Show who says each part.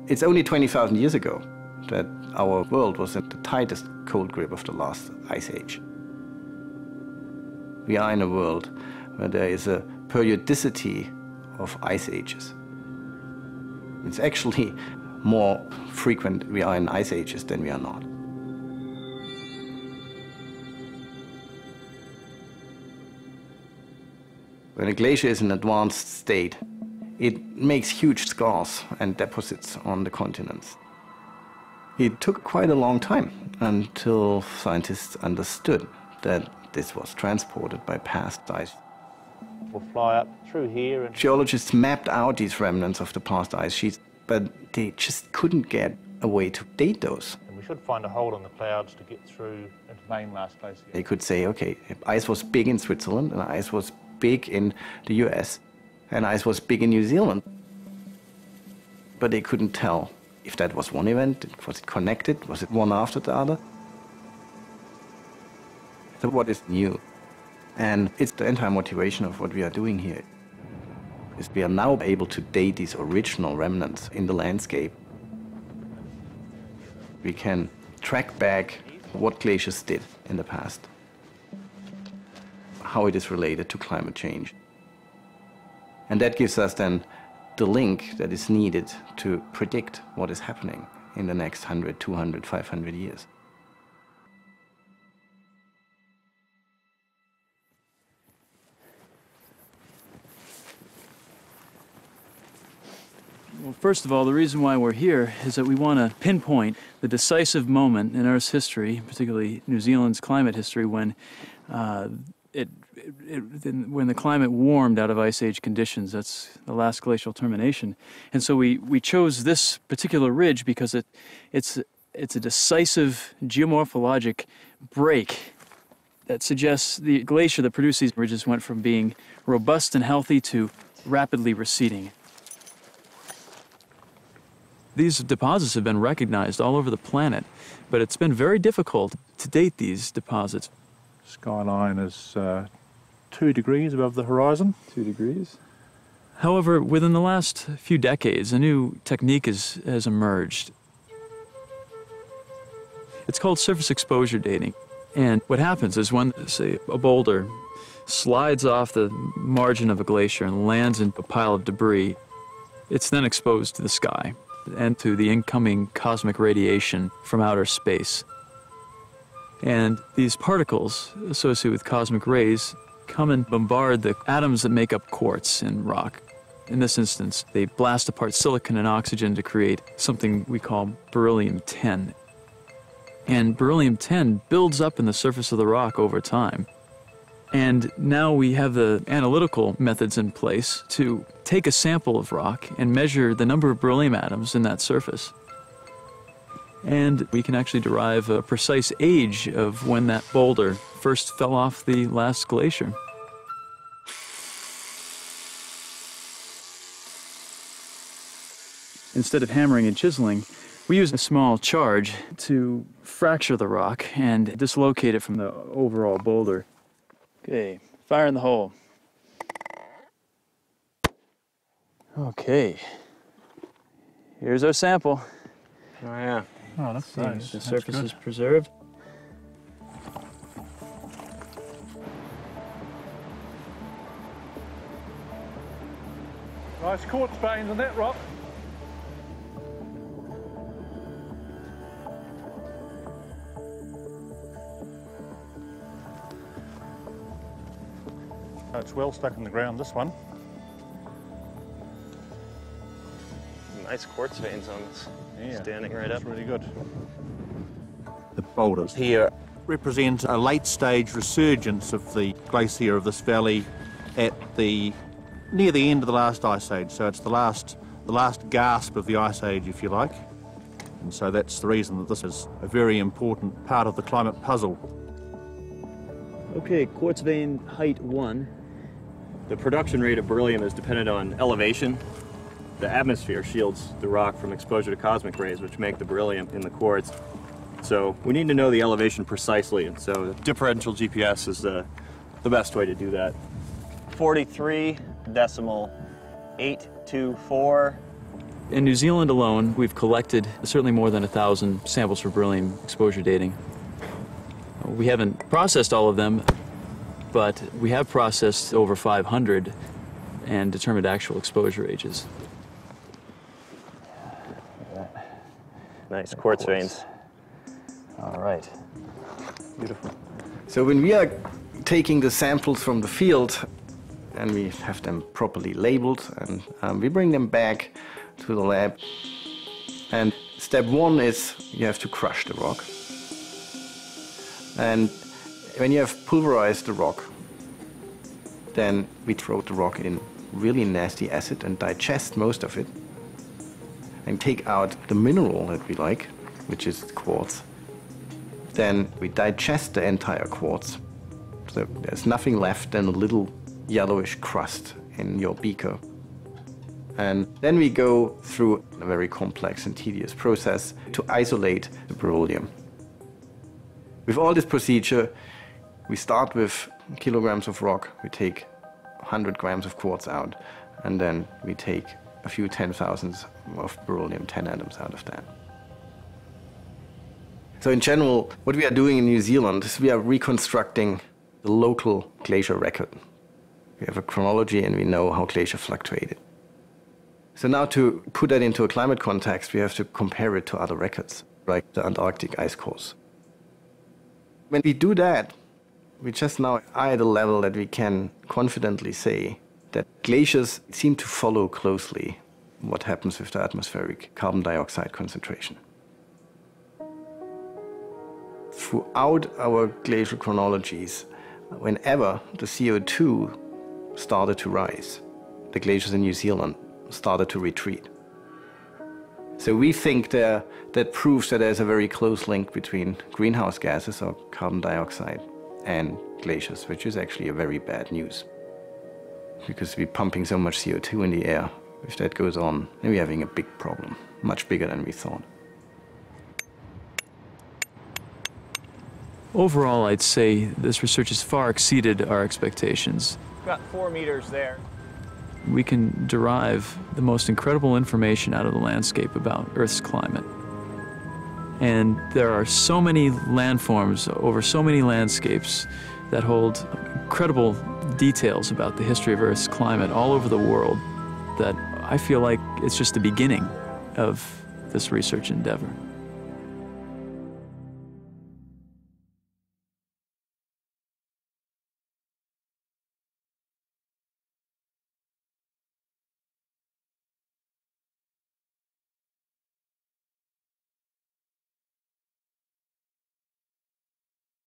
Speaker 1: It's only 20,000 years ago that our world was in the tightest cold grip of the last ice age. We are in a world where there is a periodicity of ice ages. It's actually more frequent we are in ice ages than we are not. When a glacier is in an advanced state, it makes huge scars and deposits on the continents. It took quite a long time until scientists understood that this was transported by past ice.
Speaker 2: We'll fly up through here. And
Speaker 1: geologists mapped out these remnants of the past ice sheets, but they just couldn't get a way to date those.
Speaker 2: And we should find a hole in the clouds to get through into the main last glacier.
Speaker 1: They could say, okay, ice was big in Switzerland, and ice was big in the US, and ice was big in New Zealand. But they couldn't tell if that was one event, was it connected, was it one after the other? So what is new? And it's the entire motivation of what we are doing here, is we are now able to date these original remnants in the landscape. We can track back what glaciers did in the past, how it is related to climate change. And that gives us then the link that is needed to predict what is happening in the next 100, 200, 500 years.
Speaker 3: Well, first of all, the reason why we're here is that we want to pinpoint the decisive moment in Earth's history, particularly New Zealand's climate history, when when the climate warmed out of ice age conditions. That's the last glacial termination. And so we chose this particular ridge because it's a decisive geomorphologic break that suggests the glacier that produced these ridges went from being robust and healthy to rapidly receding. These deposits have been recognized all over the planet, but it's been very difficult to date these deposits.
Speaker 2: Skyline is 2 degrees above the horizon.
Speaker 3: 2 degrees. However, within the last few decades, a new technique has emerged. It's called surface exposure dating. And what happens is when, say, a boulder slides off the margin of a glacier and lands in a pile of debris, it's then exposed to the sky and to the incoming cosmic radiation from outer space. And these particles associated with cosmic rays come and bombard the atoms that make up quartz in rock. In this instance, they blast apart silicon and oxygen to create something we call beryllium-10. And beryllium-10 builds up in the surface of the rock over time. And now we have the analytical methods in place to take a sample of rock and measure the number of beryllium atoms in that surface. And we can actually derive a precise age of when that boulder first fell off the last glacier. Instead of hammering and chiseling, we use a small charge to fracture the rock and dislocate it from the overall boulder. Okay, fire in the hole. Okay, here's our sample.
Speaker 4: Oh yeah.
Speaker 2: Oh, that's nice.
Speaker 3: The surface is preserved.
Speaker 2: Nice quartz veins in that rock. It's well stuck in the ground, this one.
Speaker 4: Nice quartz veins on this.
Speaker 2: Yeah,
Speaker 4: standing right up.
Speaker 2: That's really good. The boulders here represent a late stage resurgence of the glacier of this valley at near the end of the last ice age. So it's the last gasp of the ice age, if you like. And so that's the reason that this is a very important part of the climate puzzle.
Speaker 5: Okay, quartz vein height 1. The production rate of beryllium is dependent on elevation. The atmosphere shields the rock from exposure to cosmic rays, which make the beryllium in the quartz. So we need to know the elevation precisely, and so differential GPS is the best way to do that.
Speaker 4: 43.824
Speaker 3: In New Zealand alone, we've collected certainly more than 1,000 samples for beryllium exposure dating. We haven't processed all of them, but we have processed over 500 and determined actual exposure ages.
Speaker 5: Nice quartz veins. All right. Beautiful.
Speaker 1: So when we are taking the samples from the field and we have them properly labeled and we bring them back to the lab, and step one is you have to crush the rock. And when you have pulverized the rock, then we throw the rock in really nasty acid and digest most of it and take out the mineral that we like, which is quartz. Then we digest the entire quartz. So there's nothing left than a little yellowish crust in your beaker. And then we go through a very complex and tedious process to isolate the beryllium. With all this procedure, we start with kilograms of rock, we take 100 grams of quartz out, and then we take a few 10,000s of beryllium 10 atoms out of that. So in general, what we are doing in New Zealand is we are reconstructing the local glacier record. We have a chronology and we know how glacier fluctuated. So now to put that into a climate context, we have to compare it to other records, like the Antarctic ice cores. When we do that, we just now are at a level that we can confidently say that glaciers seem to follow closely what happens with the atmospheric carbon dioxide concentration. Throughout our glacial chronologies, whenever the CO2 started to rise, the glaciers in New Zealand started to retreat. So we think that proves that there's a very close link between greenhouse gases or carbon dioxide and glaciers, which is actually a very bad news. Because we're pumping so much CO2 in the air. If that goes on, then we're having a big problem, much bigger than we thought.
Speaker 3: Overall, I'd say this research has far exceeded our expectations.
Speaker 5: Got 4 meters there.
Speaker 3: We can derive the most incredible information out of the landscape about Earth's climate. And there are so many landforms over so many landscapes that hold incredible details about the history of Earth's climate all over the world that I feel like it's just the beginning of this research endeavor.